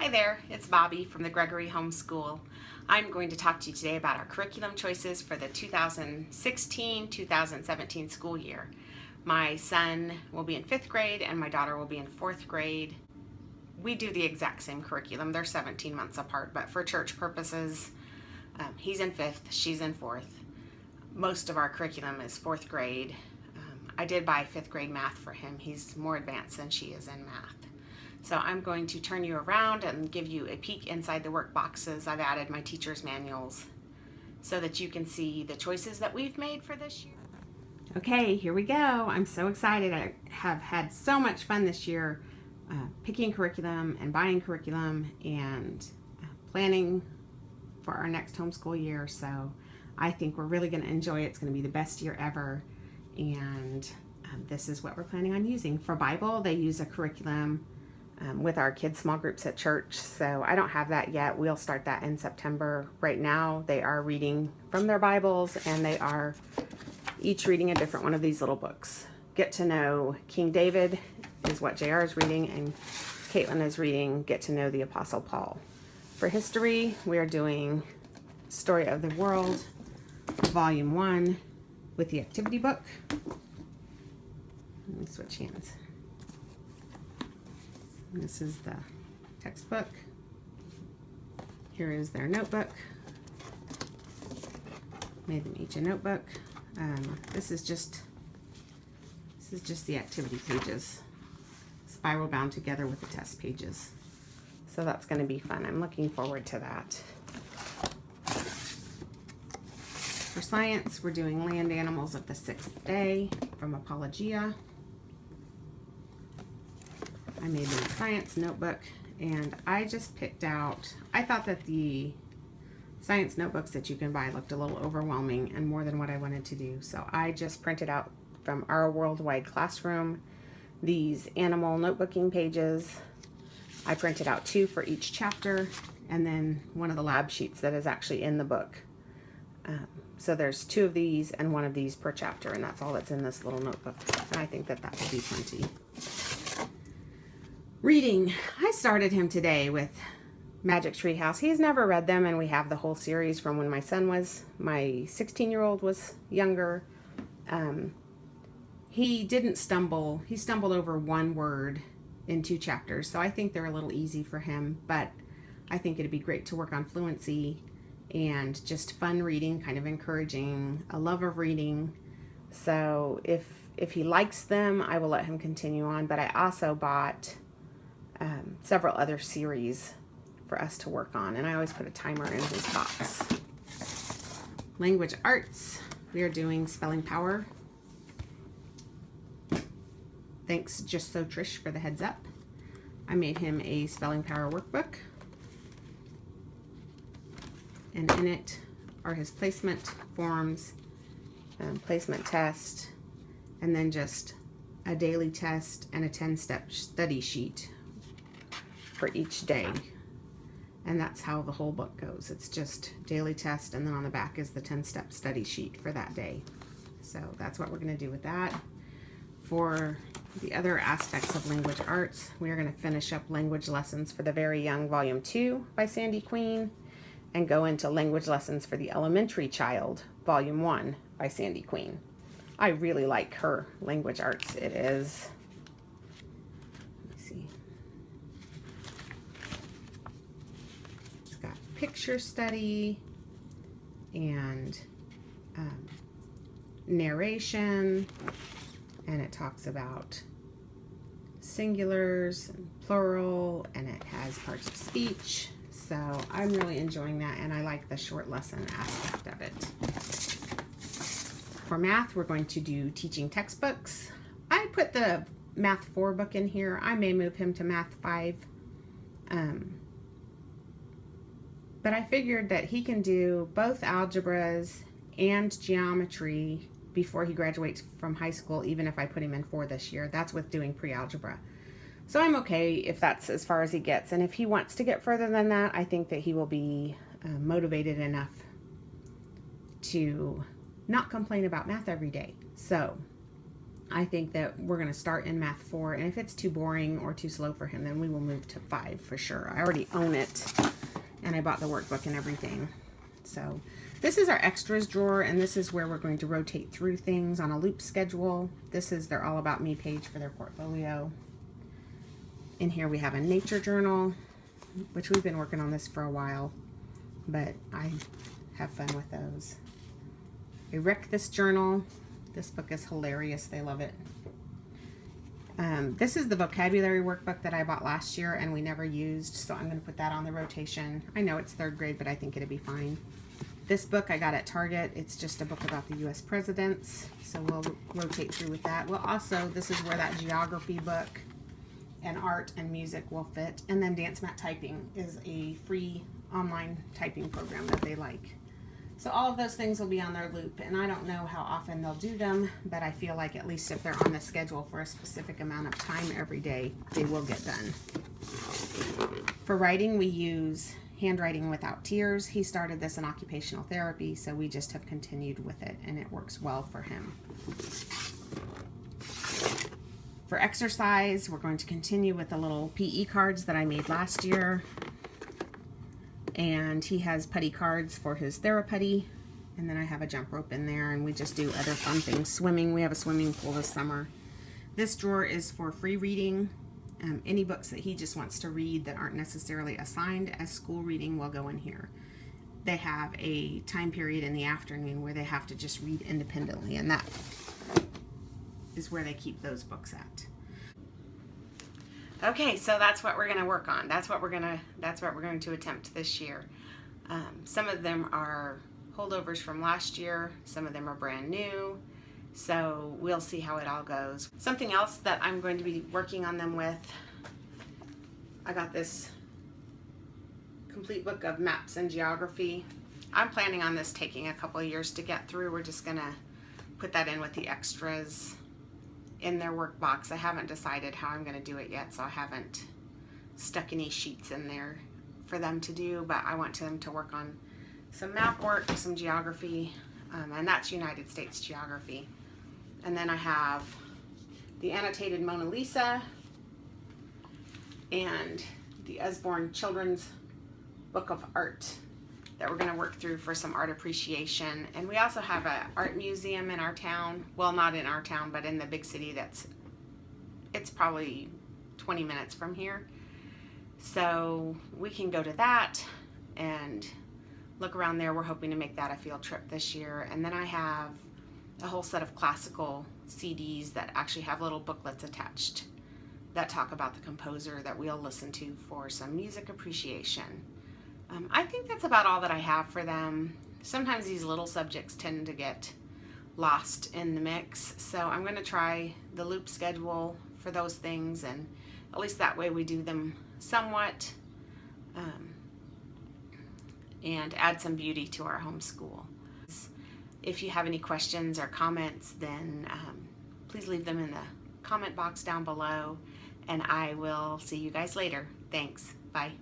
Hi there, it's Bobby from the Gregory Homeschool. I'm going to talk to you today about our curriculum choices for the 2016-2017 school year. My son will be in 5th grade and my daughter will be in 4th grade. We do the exact same curriculum. They're 17 months apart, but for church purposes, he's in 5th, she's in 4th. Most of our curriculum is 4th grade. I did buy 5th grade math for him. He's more advanced than she is in math. So I'm going to turn you around and give you a peek inside the work boxes. I've added my teacher's manuals so that you can see the choices that we've made for this year. Okay, here we go. I'm so excited. I have had so much fun this year picking curriculum and buying curriculum and planning for our next homeschool year. So I think we're really going to enjoy it. It's going to be the best year ever. And this is what we're planning on using. For Bible, they use a curriculum with our kids' small groups at church. So I don't have that yet. We'll start that in September. Right now, they are reading from their Bibles, and they are each reading a different one of these little books. Get to Know King David is what JR is reading, and Caitlin is reading Get to Know the Apostle Paul. For history, we are doing Story of the World, Volume 1, with the activity book. Let me switch hands. This is the textbook. Here is their notebook. Made them each a notebook. This is just the activity pages, spiral bound together with the test pages. So that's going to be fun. I'm looking forward to that. For science, we're doing land animals of the 6th day from Apologia. I made a science notebook, and I just picked out, I thought that the science notebooks that you can buy looked a little overwhelming and more than what I wanted to do. So I just printed out from our Worldwide Classroom these animal notebooking pages. I printed out 2 for each chapter, and then one of the lab sheets that is actually in the book. So there's 2 of these and 1 of these per chapter, and that's all that's in this little notebook. And I think that that will be plenty. Reading. I started him today with Magic Tree House. He's never read them, and we have the whole series from when my 16-year-old was younger. He didn't stumble. He stumbled over 1 word in 2 chapters, so I think they're a little easy for him, but I think it'd be great to work on fluency and just fun reading, kind of encouraging a love of reading. So if he likes them, I will let him continue on, but I also bought several other series for us to work on, and I always put a timer in his box. Language arts, we are doing spelling power. Thanks Just So Trish for the heads up. I made him a spelling power workbook, and in it are his placement forms, placement test, and then just a daily test and a 10-step study sheet for each day. And that's how the whole book goes. It's just daily test, and then on the back is the 10-step study sheet for that day. So that's what we're going to do with that. For the other aspects of language arts, we are going to finish up Language Lessons for the Very Young, Volume 2 by Sandy Queen, and go into Language Lessons for the Elementary Child, Volume 1 by Sandy Queen. I really like her language arts. It is, let me see, it's got picture study and narration, and it talks about singulars and plural, and it has parts of speech. So I'm really enjoying that, and I like the short lesson aspect of it. For math, we're going to do teaching textbooks. I put the Math 4 book in here. I may move him to Math 5. But I figured that he can do both algebras and geometry before he graduates from high school, even if I put him in 4 this year. That's with doing pre-algebra. So I'm okay if that's as far as he gets. And if he wants to get further than that, I think that he will be motivated enough to not complain about math every day. So I think that we're going to start in Math 4, and if it's too boring or too slow for him, then we will move to 5 for sure. I already own it, and I bought the workbook and everything. So this is our extras drawer, and this is where we're going to rotate through things on a loop schedule. This is their All About Me page for their portfolio. In here we have a nature journal, which we've been working on this for a while, but I have fun with those. A Wreck This journal. This book is hilarious. They love it. This is the vocabulary workbook that I bought last year and we never used, so I'm going to put that on the rotation. I know it's 3rd grade, but I think it'll be fine. This book I got at Target. It's just a book about the U.S. presidents, so we'll rotate through with that. Well, also, this is where that geography book and art and music will fit. And then Dance Mat Typing is a free online typing program that they like. So all of those things will be on their loop, and I don't know how often they'll do them, but I feel like at least if they're on the schedule for a specific amount of time every day, they will get done. For writing, we use Handwriting Without Tears. He started this in occupational therapy, so we just have continued with it, and it works well for him. For exercise, we're going to continue with the little PE cards that I made last year. And he has putty cards for his Theraputty. And then I have a jump rope in there, and we just do other fun things. Swimming, we have a swimming pool this summer. This drawer is for free reading. Any books that he just wants to read that aren't necessarily assigned as school reading will go in here. They have a time period in the afternoon where they have to just read independently, and that is where they keep those books at. Okay, so that's what we're going to work on. That's what we're going to attempt this year. Some of them are holdovers from last year. Some of them are brand new. So we'll see how it all goes. Something else that I'm going to be working on them with, I got this complete book of maps and geography. I'm planning on this taking a couple of years to get through. We're just going to put that in with the extras in their work box. I haven't decided how I'm going to do it yet, so I haven't stuck any sheets in there for them to do, but I want them to work on some map work, some geography, and that's United States geography. And then I have the annotated Mona Lisa and the Usborne Children's Book of Art that we're going to work through for some art appreciation. And we also have an art museum in our town. Well, not in our town, but in the big city it's probably 20 minutes from here. So we can go to that and look around there. We're hoping to make that a field trip this year. And then I have a whole set of classical CDs that actually have little booklets attached that talk about the composer that we'll listen to for some music appreciation. I think that's about all that I have for them. Sometimes these little subjects tend to get lost in the mix, so I'm going to try the loop schedule for those things, and at least that way we do them somewhat, and add some beauty to our homeschool. If you have any questions or comments, then please leave them in the comment box down below, and I will see you guys later. Thanks. Bye.